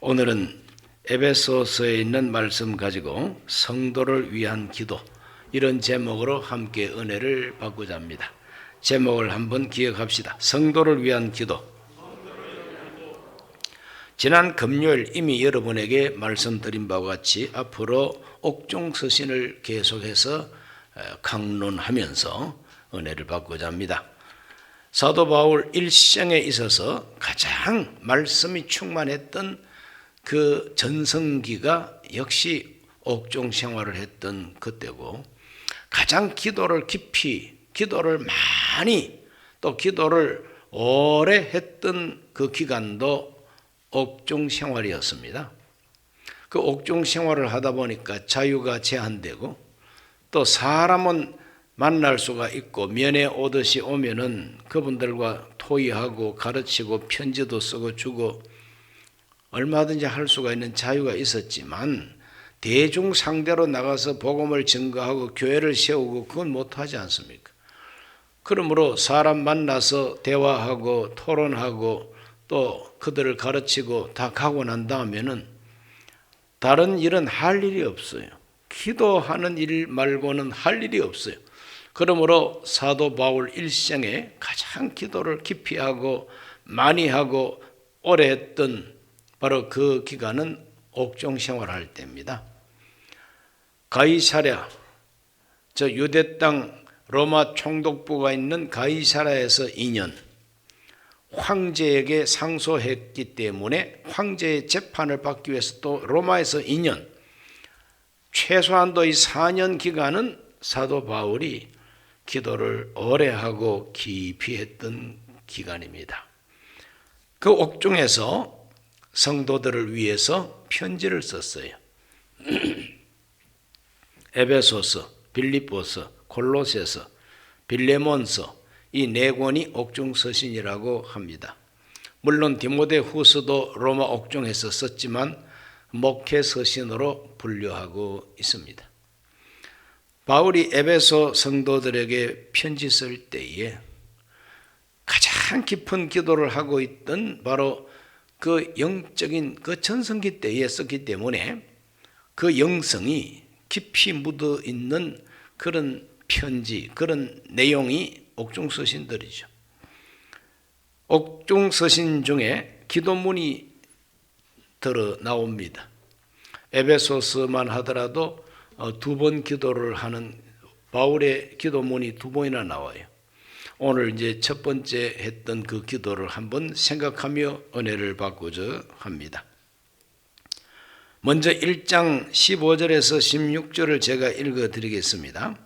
오늘은 에베소서에 있는 말씀 가지고 성도를 위한 기도, 이런 제목으로 함께 은혜를 받고자 합니다. 제목을 한번 기억합시다. 성도를 위한 기도. 지난 금요일 이미 여러분에게 말씀드린 바와 같이 앞으로 옥중서신을 계속해서 강론하면서 은혜를 받고자 합니다. 사도 바울 일생에 있어서 가장 말씀이 충만했던 그 전성기가 역시 옥중 생활을 했던 그때고, 가장 기도를 깊이, 기도를 많이, 또 기도를 오래 했던 그 기간도 옥중 생활이었습니다. 그 옥중 생활을 하다 보니까 자유가 제한되고, 또 사람은 만날 수가 있고 면회 오듯이 오면은 그분들과 토의하고 가르치고 편지도 쓰고 주고 얼마든지 할 수가 있는 자유가 있었지만, 대중 상대로 나가서 복음을 증거하고 교회를 세우고 그건 못하지 않습니까? 그러므로 사람 만나서 대화하고 토론하고 또 그들을 가르치고 다 가고 난 다음에는 다른 일은 할 일이 없어요. 기도하는 일 말고는 할 일이 없어요. 그러므로 사도 바울 일생에 가장 기도를 깊이 하고 많이 하고 오래 했던 바로 그 기간은 옥중 생활할 때입니다. 가이사랴, 저 유대 땅 로마 총독부가 있는 가이사랴에서 2년, 황제에게 상소했기 때문에 황제의 재판을 받기 위해서 또 로마에서 2년, 최소한도 이 4년 기간은 사도 바울이 기도를 오래 하고 깊이 했던 기간입니다. 그 옥중에서 성도들을 위해서 편지를 썼어요. 에베소서, 빌립보서, 골로새서, 빌레몬서, 이 네 권이 옥중 서신이라고 합니다. 물론 디모데후서도 로마 옥중에서 썼지만 목회 서신으로 분류하고 있습니다. 바울이 에베소 성도들에게 편지 쓸 때에 가장 깊은 기도를 하고 있던 바로 그 영적인 그 전성기 때에 썼기 때문에 그 영성이 깊이 묻어 있는 그런 편지, 그런 내용이 옥중서신들이죠. 옥중서신 중에 기도문이 들어 나옵니다. 에베소서만 하더라도 2번 기도를 하는 바울의 기도문이 2번이나 나와요. 오늘 이제 첫 번째 했던 그 기도를 한번 생각하며 은혜를 받고자 합니다. 먼저 1장 15절에서 16절을 제가 읽어드리겠습니다.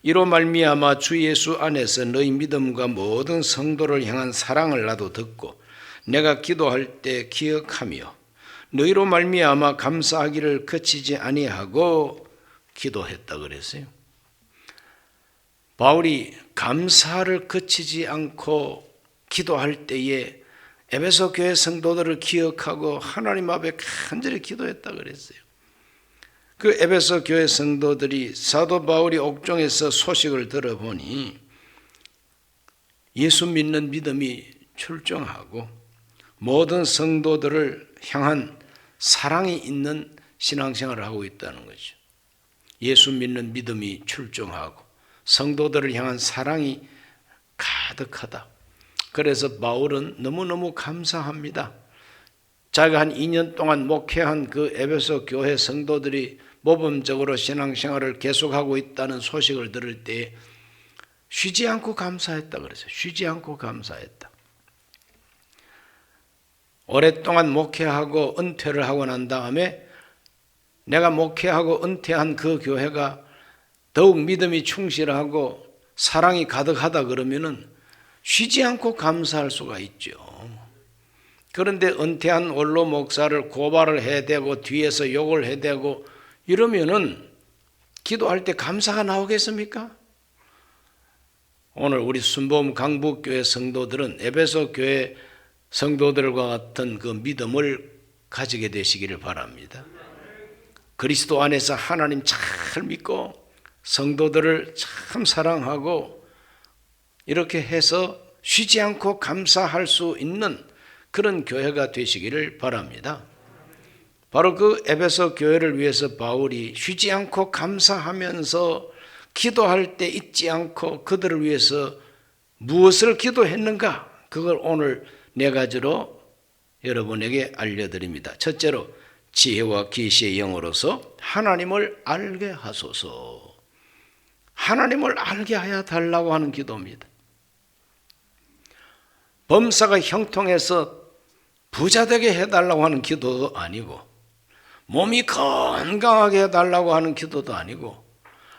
이로 말미암아 주 예수 안에서 너희 믿음과 모든 성도를 향한 사랑을 나도 듣고 내가 기도할 때 기억하며 너희로 말미암아 감사하기를 그치지 아니하고 기도했다 그랬어요. 바울이 감사를 그치지 않고 기도할 때에 에베소 교회 성도들을 기억하고 하나님 앞에 간절히 기도했다 그랬어요. 그 에베소 교회 성도들이 사도 바울이 옥중에서 소식을 들어보니 예수 믿는 믿음이 출중하고 모든 성도들을 향한 사랑이 있는 신앙생활을 하고 있다는 거죠. 예수 믿는 믿음이 출중하고 성도들을 향한 사랑이 가득하다. 그래서 바울은 너무너무 감사합니다. 자기가 한 2년 동안 목회한 그 에베소 교회 성도들이 모범적으로 신앙생활을 계속하고 있다는 소식을 들을 때 쉬지 않고 감사했다 그랬어요. 쉬지 않고 감사했다. 오랫동안 목회하고 은퇴를 하고 난 다음에 내가 목회하고 은퇴한 그 교회가 더욱 믿음이 충실하고 사랑이 가득하다 그러면은 쉬지 않고 감사할 수가 있죠. 그런데 은퇴한 원로 목사를 고발을 해대고 뒤에서 욕을 해대고 이러면은 기도할 때 감사가 나오겠습니까? 오늘 우리 순복음 강북교회 성도들은 에베소 교회 성도들과 같은 그 믿음을 가지게 되시기를 바랍니다. 그리스도 안에서 하나님 잘 믿고 성도들을 참 사랑하고 이렇게 해서 쉬지 않고 감사할 수 있는 그런 교회가 되시기를 바랍니다. 바로 그 에베소 교회를 위해서 바울이 쉬지 않고 감사하면서 기도할 때 잊지 않고 그들을 위해서 무엇을 기도했는가? 그걸 오늘 네 가지로 여러분에게 알려드립니다. 첫째로 지혜와 계시의 영으로서 하나님을 알게 하소서. 하나님을 알게 하여 달라고 하는 기도입니다. 범사가 형통해서 부자 되게 해달라고 하는 기도도 아니고 몸이 건강하게 해달라고 하는 기도도 아니고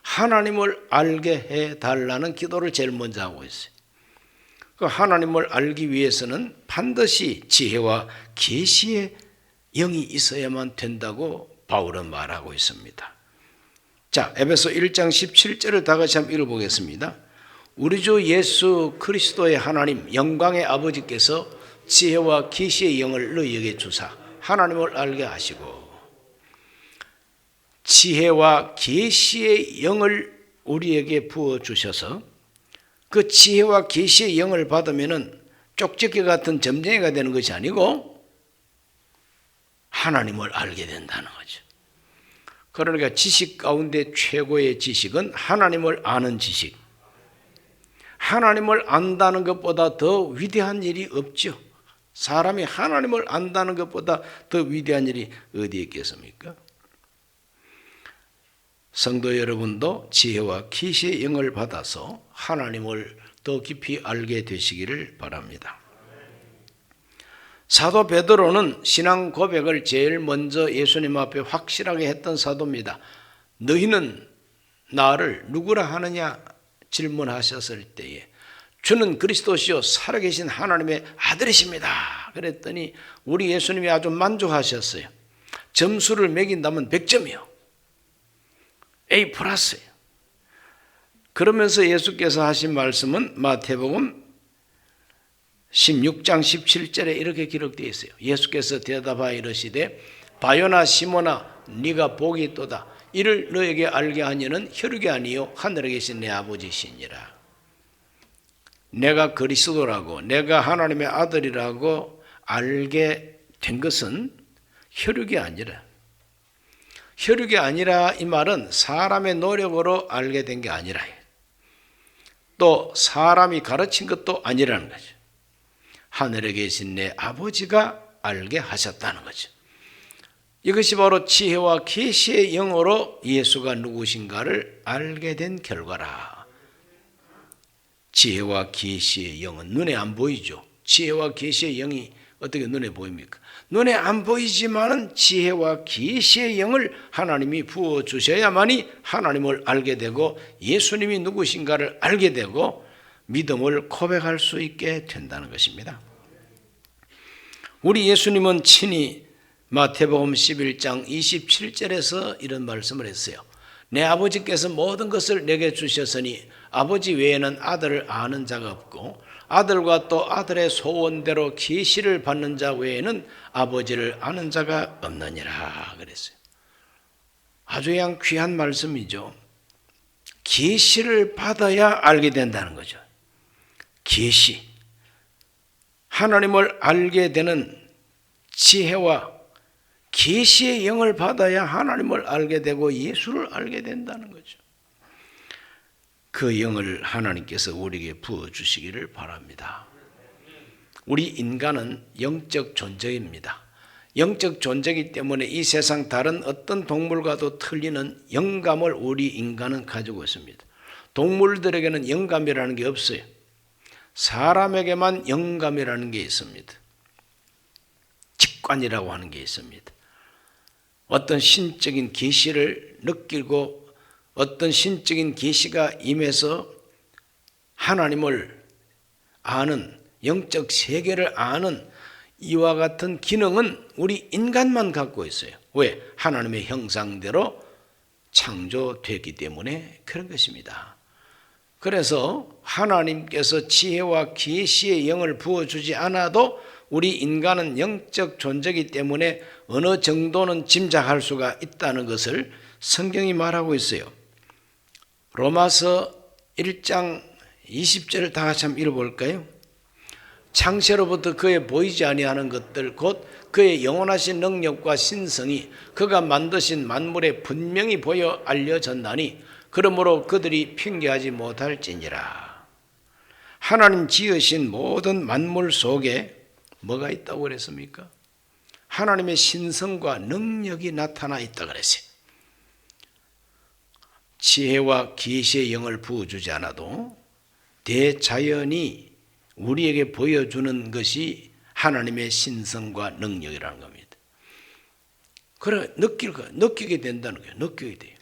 하나님을 알게 해달라는 기도를 제일 먼저 하고 있어요. 그 하나님을 알기 위해서는 반드시 지혜와 계시의 영이 있어야만 된다고 바울은 말하고 있습니다. 자, 에베소 1장 17절을 다 같이 한번 읽어보겠습니다. 우리 주 예수 그리스도의 하나님 영광의 아버지께서 지혜와 계시의 영을 너희에게 주사 하나님을 알게 하시고, 지혜와 계시의 영을 우리에게 부어주셔서 그 지혜와 계시의 영을 받으면 쪽집게 같은 점쟁이가 되는 것이 아니고 하나님을 알게 된다는 거죠. 그러니까 지식 가운데 최고의 지식은 하나님을 아는 지식. 하나님을 안다는 것보다 더 위대한 일이 없죠. 사람이 하나님을 안다는 것보다 더 위대한 일이 어디에 있겠습니까? 성도 여러분도 지혜와 계시의 영을 받아서 하나님을 더 깊이 알게 되시기를 바랍니다. 사도 베드로는 신앙 고백을 제일 먼저 예수님 앞에 확실하게 했던 사도입니다. 너희는 나를 누구라 하느냐 질문하셨을 때에 주는 그리스도시요 살아계신 하나님의 아들이십니다. 그랬더니 우리 예수님이 아주 만족하셨어요. 점수를 매긴다면 100점이요. A 플러스예요. 그러면서 예수께서 하신 말씀은 마태복음 16장 17절에 이렇게 기록되어 있어요. 예수께서 대답하여 이르시되 바요나 시몬아 네가 복이 있도다. 이를 너에게 알게 하니는 혈육이 아니요 하늘에 계신 내 아버지시니라. 내가 그리스도라고 내가 하나님의 아들이라고 알게 된 것은 혈육이 아니라, 혈육이 아니라 이 말은 사람의 노력으로 알게 된 게 아니라, 또 사람이 가르친 것도 아니라는 거죠. 하늘에 계신 내 아버지가 알게 하셨다는 거죠. 이것이 바로 지혜와 계시의 영으로 예수가 누구신가를 알게 된 결과라. 지혜와 계시의 영은 눈에 안 보이죠. 지혜와 계시의 영이 어떻게 눈에 보입니까? 눈에 안 보이지만은 지혜와 계시의 영을 하나님이 부어 주셔야만이 하나님을 알게 되고 예수님이 누구신가를 알게 되고 믿음을 고백할 수 있게 된다는 것입니다. 우리 예수님은 친히 마태복음 11장 27절에서 이런 말씀을 했어요. 내 아버지께서 모든 것을 내게 주셨으니 아버지 외에는 아들을 아는 자가 없고 아들과 또 아들의 소원대로 계시를 받는 자 외에는 아버지를 아는 자가 없느니라 그랬어요. 아주 그냥 귀한 말씀이죠. 계시를 받아야 알게 된다는 거죠. 계시. 하나님을 알게 되는 지혜와 계시의 영을 받아야 하나님을 알게 되고 예수를 알게 된다는 거죠. 그 영을 하나님께서 우리에게 부어주시기를 바랍니다. 우리 인간은 영적 존재입니다. 영적 존재이기 때문에 이 세상 다른 어떤 동물과도 틀리는 영감을 우리 인간은 가지고 있습니다. 동물들에게는 영감이라는 게 없어요. 사람에게만 영감이라는 게 있습니다. 직관이라고 하는 게 있습니다. 어떤 신적인 계시를 느끼고 어떤 신적인 계시가 임해서 하나님을 아는, 영적 세계를 아는 이와 같은 기능은 우리 인간만 갖고 있어요. 왜? 하나님의 형상대로 창조됐기 때문에 그런 것입니다. 그래서 하나님께서 지혜와 계시의 영을 부어주지 않아도 우리 인간은 영적 존재이기 때문에 어느 정도는 짐작할 수가 있다는 것을 성경이 말하고 있어요. 로마서 1장 20절을 다 같이 한번 읽어볼까요? 창세로부터 그의 보이지 아니하는 것들 곧 그의 영원하신 능력과 신성이 그가 만드신 만물에 분명히 보여 알려졌나니 그러므로 그들이 핑계하지 못할지니라. 하나님 지으신 모든 만물 속에 뭐가 있다고 그랬습니까? 하나님의 신성과 능력이 나타나 있다 그랬어요. 지혜와 계시의 영을 부어주지 않아도 대자연이 우리에게 보여주는 것이 하나님의 신성과 능력이라는 겁니다. 그래 느끼게 된다는 거예요. 느끼게 돼요.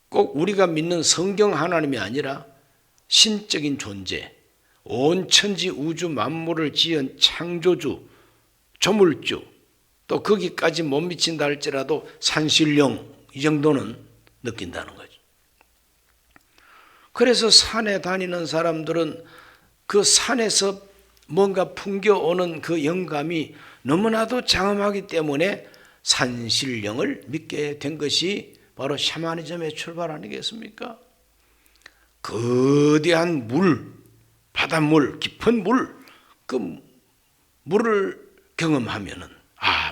꼭 우리가 믿는 성경 하나님이 아니라 신적인 존재, 온 천지 우주 만물을 지은 창조주, 조물주, 또 거기까지 못 미친다 할지라도 산신령 이 정도는 느낀다는 거죠. 그래서 산에 다니는 사람들은 그 산에서 뭔가 풍겨오는 그 영감이 너무나도 장엄하기 때문에 산신령을 믿게 된 것이 바로 샤머니즘의 출발 아니겠습니까? 거대한 물, 바닷물, 깊은 물, 그 물을 경험하면은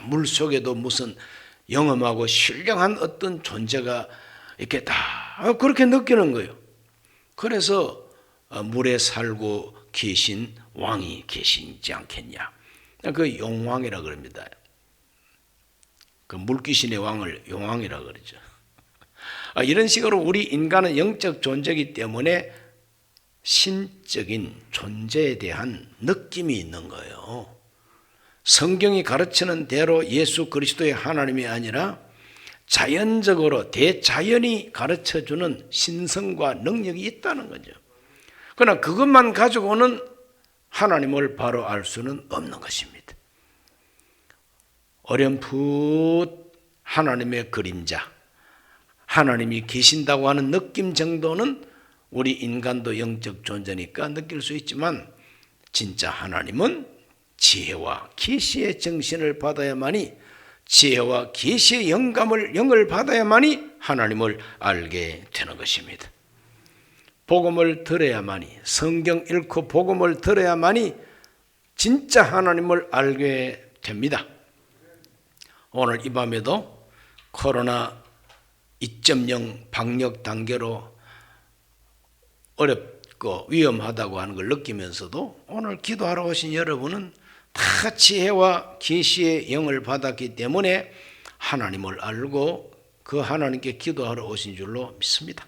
물 속에도 무슨 영험하고 신령한 어떤 존재가 있겠다. 그렇게 느끼는 거예요. 그래서 물에 살고 계신 왕이 계시지 않겠냐. 그 용왕이라 그럽니다. 그 물귀신의 왕을 용왕이라 그러죠. 이런 식으로 우리 인간은 영적 존재이기 때문에 신적인 존재에 대한 느낌이 있는 거예요. 성경이 가르치는 대로 예수 그리스도의 하나님이 아니라 자연적으로 대자연이 가르쳐주는 신성과 능력이 있다는 거죠. 그러나 그것만 가지고는 하나님을 바로 알 수는 없는 것입니다. 어렴풋 하나님의 그림자, 하나님이 계신다고 하는 느낌 정도는 우리 인간도 영적 존재니까 느낄 수 있지만 진짜 하나님은 지혜와 계시의 정신을 받아야만이, 지혜와 계시의 영을 받아야만이 하나님을 알게 되는 것입니다. 복음을 들어야만이, 성경 읽고 복음을 들어야만이 진짜 하나님을 알게 됩니다. 오늘 이 밤에도 코로나 2.0 방역 단계로 어렵고 위험하다고 하는 걸 느끼면서도 오늘 기도하러 오신 여러분은 다 지혜와 계시의 영을 받았기 때문에 하나님을 알고 그 하나님께 기도하러 오신 줄로 믿습니다.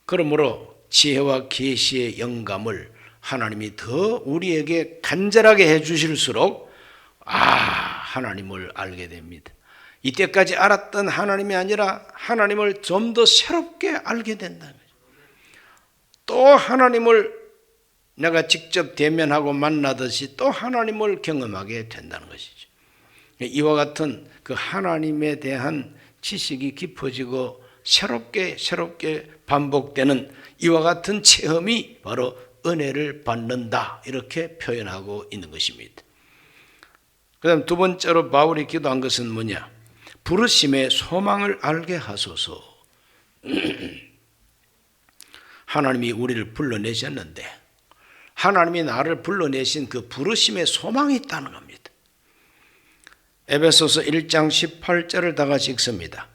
그러므로 지혜와 계시의 영감을 하나님이 더 우리에게 간절하게 해주실수록 하나님을 알게 됩니다. 이때까지 알았던 하나님이 아니라 하나님을 좀 더 새롭게 알게 된다는 거죠. 또 하나님을 내가 직접 대면하고 만나듯이 또 하나님을 경험하게 된다는 것이죠. 이와 같은 그 하나님에 대한 지식이 깊어지고 새롭게 반복되는 이와 같은 체험이 바로 은혜를 받는다, 이렇게 표현하고 있는 것입니다. 그 다음 두 번째로 바울이 기도한 것은 뭐냐? 부르심의 소망을 알게 하소서. 하나님이 우리를 불러내셨는데 하나님이 나를 불러내신 그 부르심의 소망이 있다는 겁니다. 에베소서 1장 18절을 다 같이 읽습니다.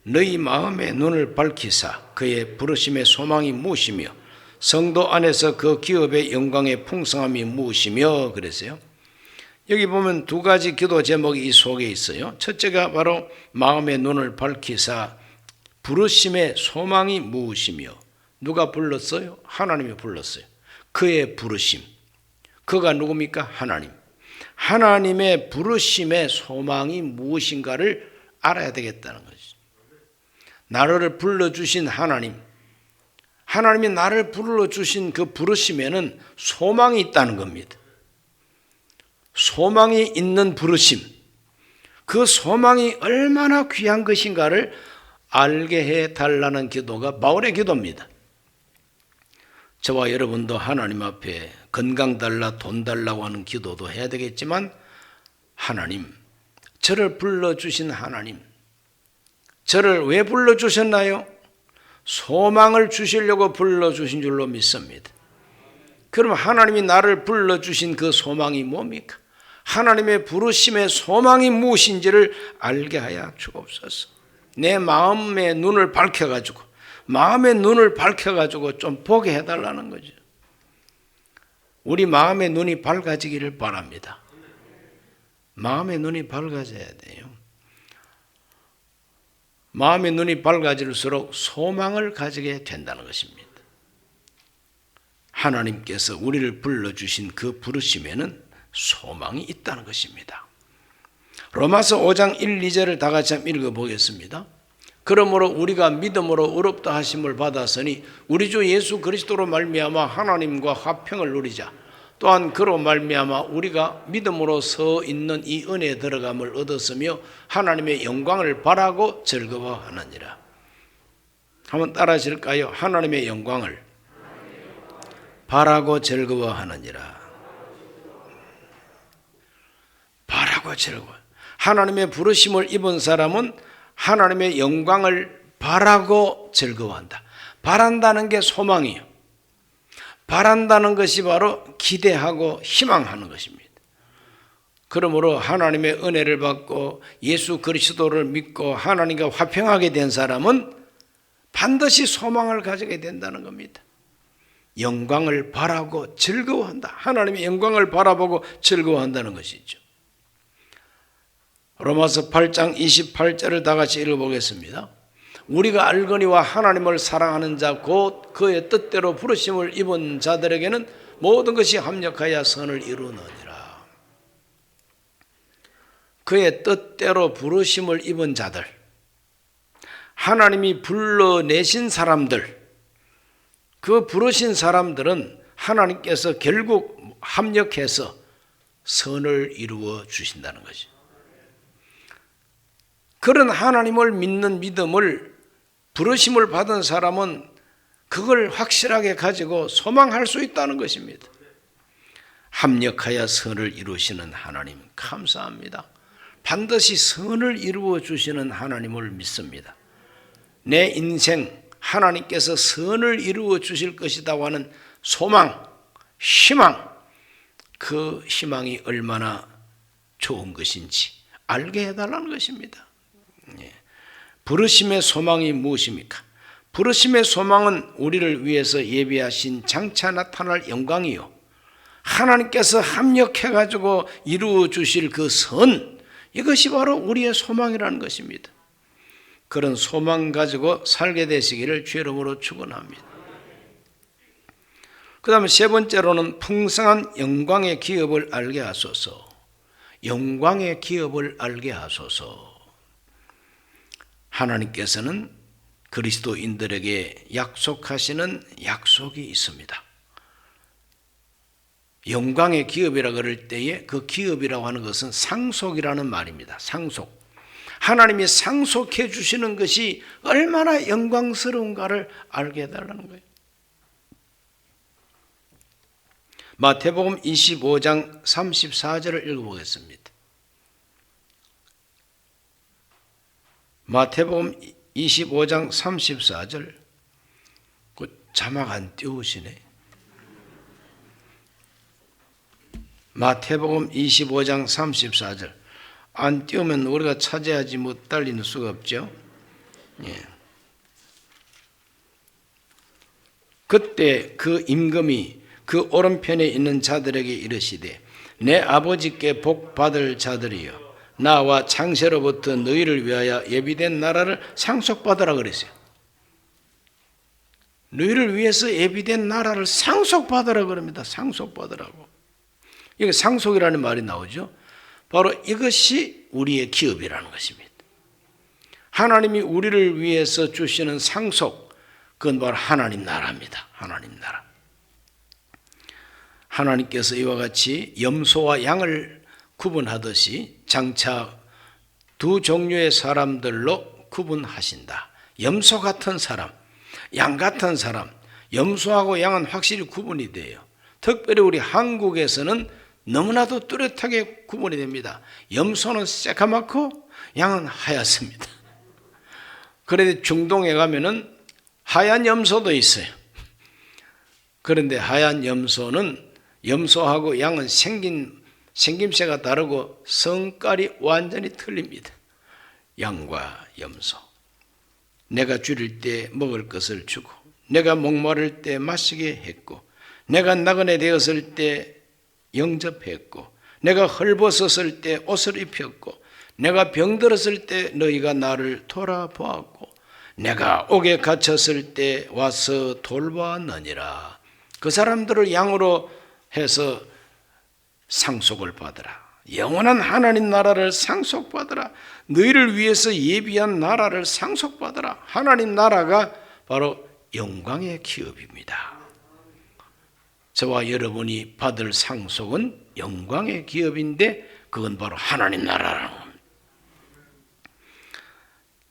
너희 마음의 눈을 밝히사 그의 부르심의 소망이 무엇이며 성도 안에서 그 기업의 영광의 풍성함이 무엇이며 그랬어요. 여기 보면 두 가지 기도 제목이 이 속에 있어요. 첫째가 바로 마음의 눈을 밝히사 부르심의 소망이 무엇이며, 누가 불렀어요? 하나님이 불렀어요. 그의 부르심, 그가 누굽니까? 하나님. 하나님의 부르심의 소망이 무엇인가를 알아야 되겠다는 거죠. 나를 불러주신 하나님, 하나님이 나를 불러주신 그 부르심에는 소망이 있다는 겁니다. 소망이 있는 부르심, 그 소망이 얼마나 귀한 것인가를 알게 해달라는 기도가 바울의 기도입니다. 저와 여러분도 하나님 앞에 건강 달라, 돈 달라고 하는 기도도 해야 되겠지만, 하나님, 저를 불러주신 하나님, 저를 왜 불러주셨나요? 소망을 주시려고 불러주신 줄로 믿습니다. 그럼 하나님이 나를 불러주신 그 소망이 뭡니까? 하나님의 부르심의 소망이 무엇인지를 알게 하여 주옵소서. 내 마음의 눈을 밝혀가지고 좀 보게 해달라는 거죠. 우리 마음의 눈이 밝아지기를 바랍니다. 마음의 눈이 밝아져야 돼요. 마음의 눈이 밝아질수록 소망을 가지게 된다는 것입니다. 하나님께서 우리를 불러주신 그 부르심에는 소망이 있다는 것입니다. 로마서 5장 1, 2절을 다 같이 한번 읽어보겠습니다. 그러므로 우리가 믿음으로 의롭다 하심을 받았으니 우리 주 예수 그리스도로 말미암아 하나님과 화평을 누리자. 또한 그로 말미암아 우리가 믿음으로 서 있는 이 은혜에 들어감을 얻었으며 하나님의 영광을 바라고 즐거워하느니라. 한번 따라 하실까요? 하나님의 영광을 바라고 즐거워하느니라. 바라고 즐거워. 하나님의 부르심을 입은 사람은 하나님의 영광을 바라고 즐거워한다. 바란다는 게 소망이에요. 바란다는 것이 바로 기대하고 희망하는 것입니다. 그러므로 하나님의 은혜를 받고 예수 그리스도를 믿고 하나님과 화평하게 된 사람은 반드시 소망을 가지게 된다는 겁니다. 영광을 바라고 즐거워한다. 하나님의 영광을 바라보고 즐거워한다는 것이죠. 로마서 8장 28절을 다 같이 읽어보겠습니다. 우리가 알거니와 하나님을 사랑하는 자 곧 그의 뜻대로 부르심을 입은 자들에게는 모든 것이 합력하여 선을 이루느니라. 그의 뜻대로 부르심을 입은 자들, 하나님이 불러내신 사람들, 그 부르신 사람들은 하나님께서 결국 합력해서 선을 이루어 주신다는 거죠. 그런 하나님을 믿는 믿음을 부르심을 받은 사람은 그걸 확실하게 가지고 소망할 수 있다는 것입니다. 합력하여 선을 이루시는 하나님 감사합니다. 반드시 선을 이루어 주시는 하나님을 믿습니다. 내 인생 하나님께서 선을 이루어 주실 것이라고 하는 소망, 희망, 그 희망이 얼마나 좋은 것인지 알게 해달라는 것입니다. 부르심의 소망이 무엇입니까? 부르심의 소망은 우리를 위해서 예비하신 장차 나타날 영광이요, 하나님께서 합력해가지고 이루어 주실 그 선, 이것이 바로 우리의 소망이라는 것입니다. 그런 소망 가지고 살게 되시기를 주의 이름으로 축원합니다. 그 다음에 세 번째로는 풍성한 영광의 기업을 알게 하소서. 영광의 기업을 알게 하소서. 하나님께서는 그리스도인들에게 약속하시는 약속이 있습니다. 영광의 기업이라 그럴 때에 그 기업이라고 하는 것은 상속이라는 말입니다. 상속. 하나님이 상속해 주시는 것이 얼마나 영광스러운가를 알게 해달라는 거예요. 마태복음 25장 34절을 읽어보겠습니다. 마태복음 25장 34절, 그 자막 안 띄우시네. 마태복음 25장 34절 안 띄우면 우리가 찾아야지 뭐 달리는 수가 없죠. 예. 그때 그 임금이 그 오른편에 있는 자들에게 이르시되 내 아버지께 복 받을 자들이여 나와 창세로부터 너희를 위하여 예비된 나라를 상속받으라 그랬어요. 너희를 위해서 예비된 나라를 상속받으라 그럽니다. 상속받으라고. 여기 상속이라는 말이 나오죠. 바로 이것이 우리의 기업이라는 것입니다. 하나님이 우리를 위해서 주시는 상속, 그건 바로 하나님 나라입니다. 하나님 나라. 하나님께서 이와 같이 염소와 양을 구분하듯이 장차 두 종류의 사람들로 구분하신다. 염소 같은 사람, 양 같은 사람, 염소하고 양은 확실히 구분이 돼요. 특별히 우리 한국에서는 너무나도 뚜렷하게 구분이 됩니다. 염소는 새까맣고 양은 하얗습니다. 그런데 중동에 가면은 하얀 염소도 있어요. 그런데 하얀 염소는 염소하고 양은 생김새가 다르고 성깔이 완전히 틀립니다. 양과 염소. 내가 줄일 때 먹을 것을 주고, 내가 목마를 때 마시게 했고, 내가 나그네 되었을 때 영접했고, 내가 헐벗었을 때 옷을 입혔고, 내가 병들었을 때 너희가 나를 돌아보았고, 내가 옥에 갇혔을 때 와서 돌보았느니라. 그 사람들을 양으로 해서 상속을 받으라. 영원한 하나님 나라를 상속받으라. 너희를 위해서 예비한 나라를 상속받으라. 하나님 나라가 바로 영광의 기업입니다. 저와 여러분이 받을 상속은 영광의 기업인데 그건 바로 하나님 나라라는 겁니다.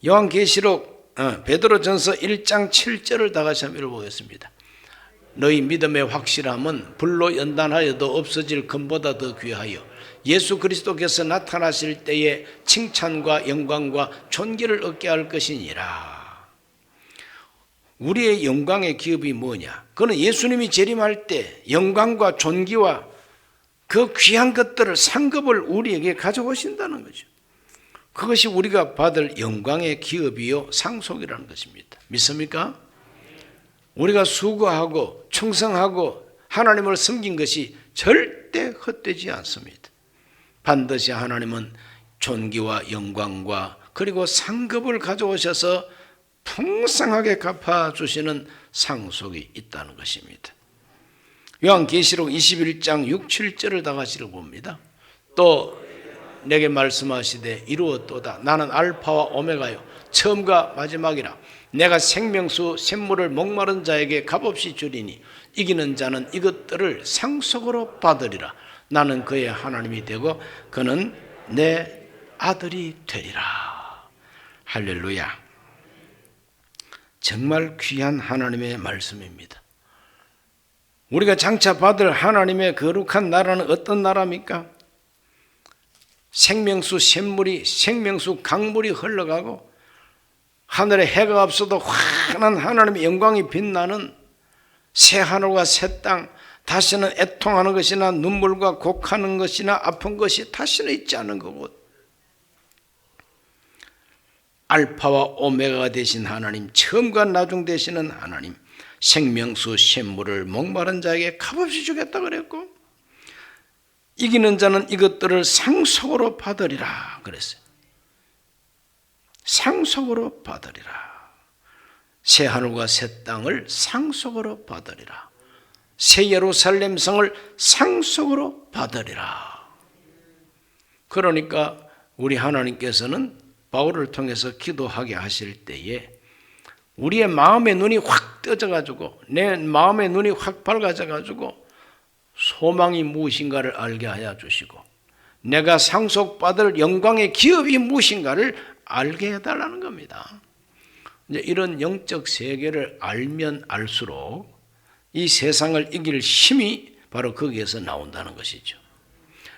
요한계시록 베드로전서 1장 7절을 다 같이 한번 읽어보겠습니다. 너희 믿음의 확실함은 불로 연단하여도 없어질 금보다 더 귀하여 예수 그리스도께서 나타나실 때에 칭찬과 영광과 존귀를 얻게 할 것이니라. 우리의 영광의 기업이 뭐냐? 그는 예수님이 재림할 때 영광과 존귀와 그 귀한 것들을 상급을 우리에게 가져오신다는 거죠. 그것이 우리가 받을 영광의 기업이요 상속이라는 것입니다. 믿습니까? 우리가 수고하고 충성하고 하나님을 섬긴 것이 절대 헛되지 않습니다. 반드시 하나님은 존귀와 영광과 그리고 상급을 가져오셔서 풍성하게 갚아주시는 상속이 있다는 것입니다. 요한계시록 21장 6, 7절을 다 같이 읽어봅니다. 또 내게 말씀하시되 이루었도다. 나는 알파와 오메가요 처음과 마지막이라. 내가 생명수 샘물을 목마른 자에게 값없이 주리니 이기는 자는 이것들을 상속으로 받으리라. 나는 그의 하나님이 되고 그는 내 아들이 되리라. 할렐루야. 정말 귀한 하나님의 말씀입니다. 우리가 장차 받을 하나님의 거룩한 나라는 어떤 나라입니까? 생명수 샘물이 생명수 강물이 흘러가고 하늘에 해가 없어도 환한 하나님의 영광이 빛나는 새 하늘과 새 땅, 다시는 애통하는 것이나 눈물과 곡하는 것이나 아픈 것이 다시는 있지 않은 그곳. 알파와 오메가가 되신 하나님, 처음과 나중 되시는 하나님, 생명수 샘물을 목마른 자에게 값없이 주겠다 그랬고 이기는 자는 이것들을 상속으로 받으리라 그랬어요. 상속으로 받으리라. 새 하늘과 새 땅을 상속으로 받으리라. 새 예루살렘 성을 상속으로 받으리라. 그러니까 우리 하나님께서는 바울을 통해서 기도하게 하실 때에 우리의 마음의 눈이 확 떠져가지고 내 마음의 눈이 확 밝아져가지고 소망이 무엇인가를 알게 하여 주시고 내가 상속받을 영광의 기업이 무엇인가를 알게 해달라는 겁니다. 이제 이런 영적 세계를 알면 알수록 이 세상을 이길 힘이 바로 거기에서 나온다는 것이죠.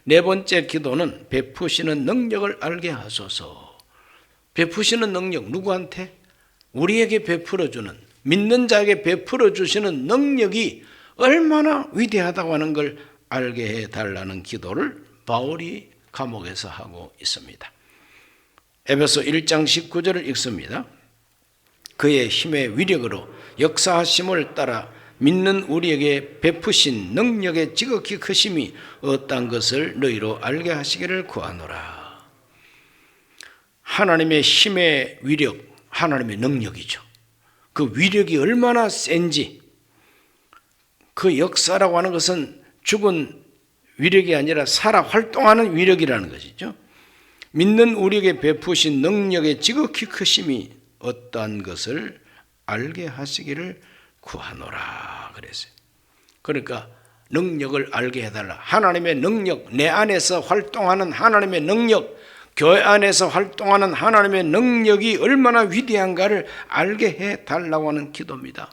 네 번째 기도는 베푸시는 능력을 알게 하소서. 베푸시는 능력 누구한테? 우리에게 베풀어주는 믿는 자에게 베풀어 주시는 능력이 얼마나 위대하다고 하는 걸 알게 해달라는 기도를 바울이 감옥에서 하고 있습니다. 에베소 1장 19절을 읽습니다. 그의 힘의 위력으로 역사하심을 따라 믿는 우리에게 베푸신 능력의 지극히 크심이 어떤 것을 너희로 알게 하시기를 구하노라. 하나님의 힘의 위력, 하나님의 능력이죠. 그 위력이 얼마나 센지, 그 역사라고 하는 것은 죽은 위력이 아니라 살아 활동하는 위력이라는 것이죠. 믿는 우리에게 베푸신 능력의 지극히 크심이 어떠한 것을 알게 하시기를 구하노라 그랬어요. 그러니까 능력을 알게 해달라. 하나님의 능력, 내 안에서 활동하는 하나님의 능력, 교회 안에서 활동하는 하나님의 능력이 얼마나 위대한가를 알게 해달라고 하는 기도입니다.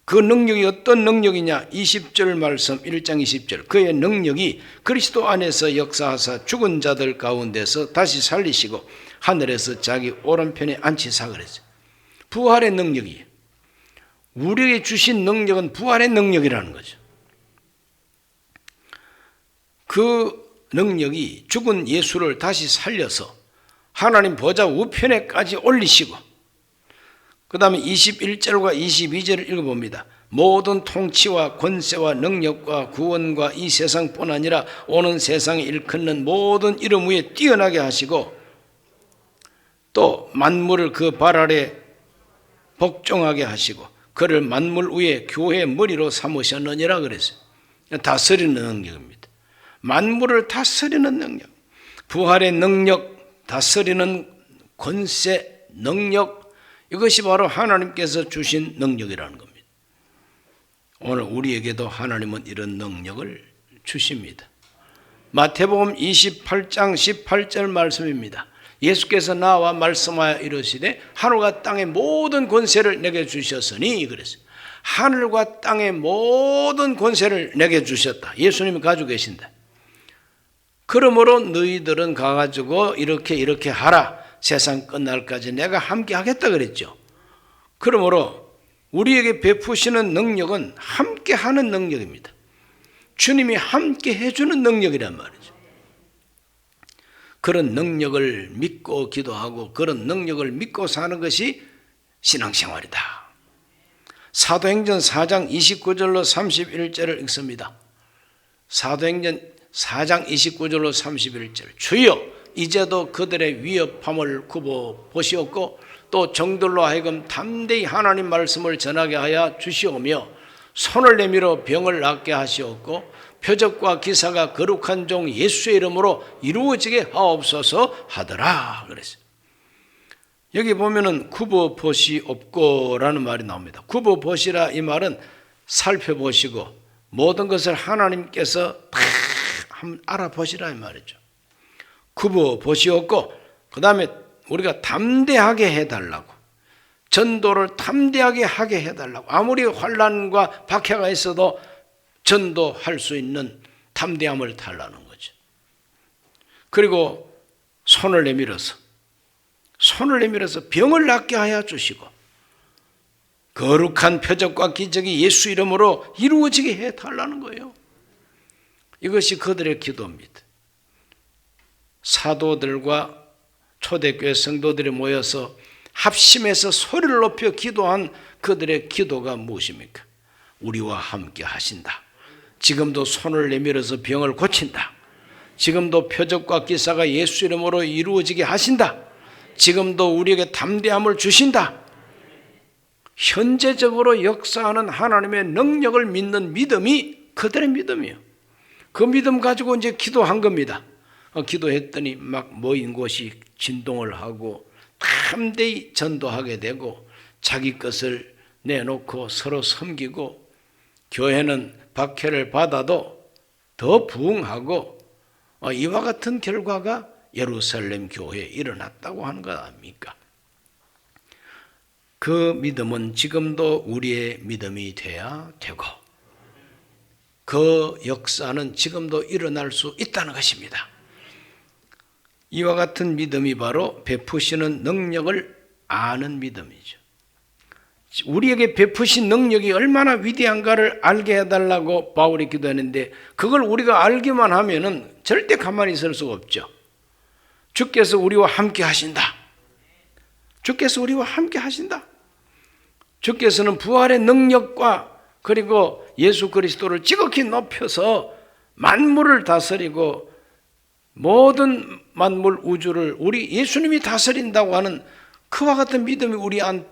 그 능력이 어떤 능력이냐? 20절 말씀 1장 20절 그의 능력이 그리스도 안에서 역사하사 죽은 자들 가운데서 다시 살리시고 하늘에서 자기 오른편에 앉히사 그랬어요. 부활의 능력이 우리에게 주신 능력은 부활의 능력이라는 거죠. 그 능력이 죽은 예수를 다시 살려서 하나님 보좌 우편에까지 올리시고, 그 다음에 21절과 22절을 읽어봅니다. 모든 통치와 권세와 능력과 구원과 이 세상뿐 아니라 오는 세상에 일컫는 모든 이름 위에 뛰어나게 하시고, 또 만물을 그 발 아래 복종하게 하시고 그를 만물 위에 교회의 머리로 삼으셨느니라 그랬어요. 다스리는 능력입니다. 만물을 다스리는 능력, 부활의 능력, 다스리는 권세, 능력, 이것이 바로 하나님께서 주신 능력이라는 겁니다. 오늘 우리에게도 하나님은 이런 능력을 주십니다. 마태복음 28장 18절 말씀입니다. 예수께서 나와 말씀하여 이르시되 하늘과 땅의 모든 권세를 내게 주셨으니 그랬어요. 하늘과 땅의 모든 권세를 내게 주셨다. 예수님이 가지고 계신다. 그러므로 너희들은 가가지고 이렇게 하라. 세상 끝날까지 내가 함께 하겠다 그랬죠. 그러므로 우리에게 베푸시는 능력은 함께 하는 능력입니다. 주님이 함께 해주는 능력이란 말이죠. 그런 능력을 믿고 기도하고 그런 능력을 믿고 사는 것이 신앙생활이다. 사도행전 4장 29절로 31절을 읽습니다. 사도행전 4장 29절로 31절. 주여 이제도 그들의 위협함을 굽어 보시옵고 또 정들로 하여금 담대히 하나님 말씀을 전하게 하여 주시오며 손을 내밀어 병을 낫게 하시옵고 표적과 기사가 거룩한 종 예수의 이름으로 이루어지게 하옵소서 하더라 그랬어요. 여기 보면은 굽어 보시옵고라는 말이 나옵니다. 굽어 보시라 이 말은 살펴보시고 모든 것을 하나님께서 다 한번 알아보시라 이 말이죠. 굽어 보시옵고 그 다음에 우리가 담대하게 해달라고, 전도를 담대하게 하게 해달라고, 아무리 환난과 박해가 있어도 전도할 수 있는 담대함을 달라는 거죠. 그리고 손을 내밀어서 병을 낫게 하여 주시고 거룩한 표적과 기적이 예수 이름으로 이루어지게 해달라는 거예요. 이것이 그들의 기도입니다. 사도들과 초대교회 성도들이 모여서 합심해서 소리를 높여 기도한 그들의 기도가 무엇입니까? 우리와 함께 하신다. 지금도 손을 내밀어서 병을 고친다. 지금도 표적과 기사가 예수 이름으로 이루어지게 하신다. 지금도 우리에게 담대함을 주신다. 현재적으로 역사하는 하나님의 능력을 믿는 믿음이 그들의 믿음이에요. 그 믿음 가지고 이제 기도한 겁니다. 기도했더니 막 모인 곳이 진동을 하고 담대히 전도하게 되고 자기 것을 내놓고 서로 섬기고 교회는 박해를 받아도 더 부흥하고 이와 같은 결과가 예루살렘 교회에 일어났다고 하는 것 아닙니까? 그 믿음은 지금도 우리의 믿음이 돼야 되고 그 역사는 지금도 일어날 수 있다는 것입니다. 이와 같은 믿음이 바로 베푸시는 능력을 아는 믿음이죠. 우리에게 베푸신 능력이 얼마나 위대한가를 알게 해달라고 바울이 기도했는데 그걸 우리가 알기만 하면은 절대 가만히 있을 수가 없죠. 주께서 우리와 함께 하신다. 주께서 우리와 함께 하신다. 주께서는 부활의 능력과 그리고 예수 그리스도를 지극히 높여서 만물을 다스리고 모든 만물 우주를 우리 예수님이 다스린다고 하는 그와 같은 믿음이 우리 안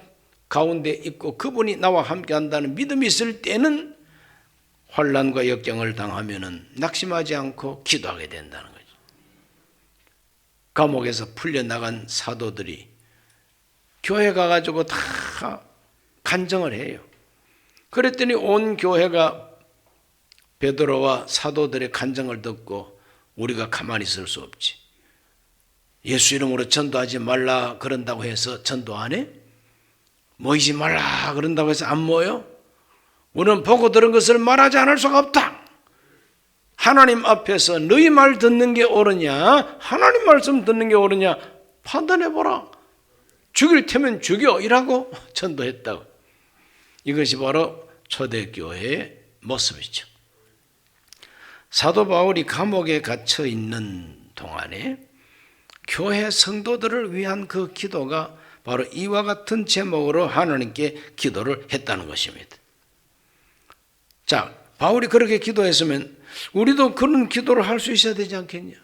가운데 있고 그분이 나와 함께 한다는 믿음이 있을 때는 환난과 역경을 당하면은 낙심하지 않고 기도하게 된다는 거죠. 감옥에서 풀려나간 사도들이 교회 가가지고 다 간증을 해요. 그랬더니 온 교회가 베드로와 사도들의 간증을 듣고 우리가 가만히 있을 수 없지. 예수 이름으로 전도하지 말라 그런다고 해서 전도 안 해? 모이지 말라 그런다고 해서 안 모여? 우리는 보고 들은 것을 말하지 않을 수가 없다. 하나님 앞에서 너희 말 듣는 게 옳으냐 하나님 말씀 듣는 게 옳으냐 판단해보라. 죽일 테면 죽여 이라고 전도했다고. 이것이 바로 초대교회의 모습이죠. 사도 바울이 감옥에 갇혀 있는 동안에 교회 성도들을 위한 그 기도가 바로 이와 같은 제목으로 하나님께 기도를 했다는 것입니다. 자, 바울이 그렇게 기도했으면 우리도 그런 기도를 할 수 있어야 되지 않겠냐?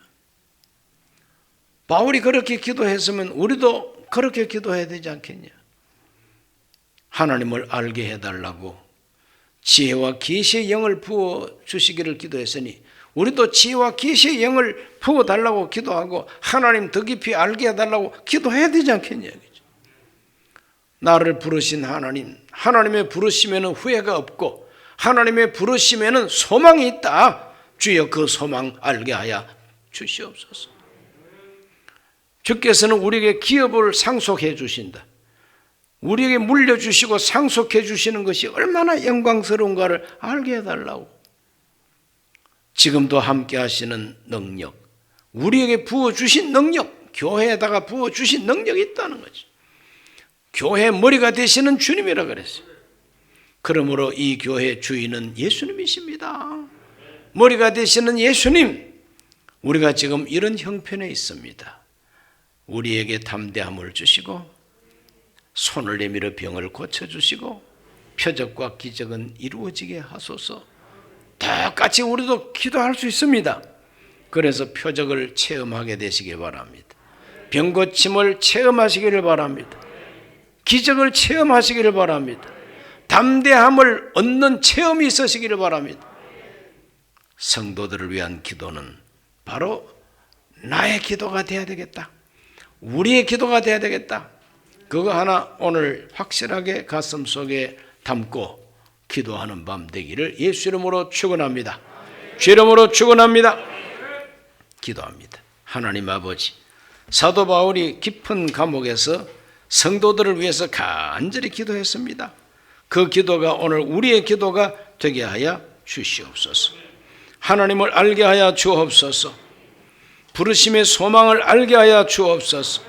바울이 그렇게 기도했으면 우리도 그렇게 기도해야 되지 않겠냐? 하나님을 알게 해달라고 지혜와 계시의 영을 부어 주시기를 기도했으니 우리도 지혜와 계시의 영을 부어달라고 기도하고 하나님 더 깊이 알게 해달라고 기도해야 되지 않겠냐? 나를 부르신 하나님, 하나님의 부르심에는 후회가 없고 하나님의 부르심에는 소망이 있다. 주여 그 소망 알게 하여 주시옵소서. 주께서는 우리에게 기업을 상속해 주신다. 우리에게 물려주시고 상속해 주시는 것이 얼마나 영광스러운가를 알게 해달라고. 지금도 함께 하시는 능력, 우리에게 부어주신 능력, 교회에다가 부어주신 능력이 있다는 거죠. 교회 머리가 되시는 주님이라 그랬어요. 그러므로 이 교회 주인은 예수님이십니다. 머리가 되시는 예수님, 우리가 지금 이런 형편에 있습니다. 우리에게 담대함을 주시고 손을 내밀어 병을 고쳐주시고 표적과 기적은 이루어지게 하소서. 똑같이 우리도 기도할 수 있습니다. 그래서 표적을 체험하게 되시길 바랍니다. 병 고침을 체험하시기를 바랍니다. 기적을 체험하시기를 바랍니다. 담대함을 얻는 체험이 있으시기를 바랍니다. 성도들을 위한 기도는 바로 나의 기도가 되어야 되겠다. 우리의 기도가 되어야 되겠다. 그거 하나 오늘 확실하게 가슴속에 담고 기도하는 밤 되기를 예수 이름으로 축원합니다. 주 이름으로 축원합니다. 기도합니다. 하나님 아버지, 사도 바울이 깊은 감옥에서 성도들을 위해서 간절히 기도했습니다. 그 기도가 오늘 우리의 기도가 되게 하여 주시옵소서. 하나님을 알게 하여 주옵소서. 부르심의 소망을 알게 하여 주옵소서.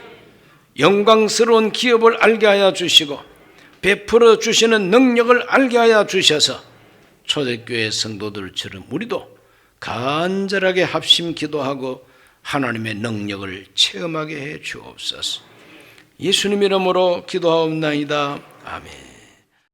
영광스러운 기업을 알게 하여 주시고 베풀어 주시는 능력을 알게 하여 주셔서 초대교회 성도들처럼 우리도 간절하게 합심 기도하고 하나님의 능력을 체험하게 해 주옵소서. 예수님 이름으로 기도하옵나이다. 아멘.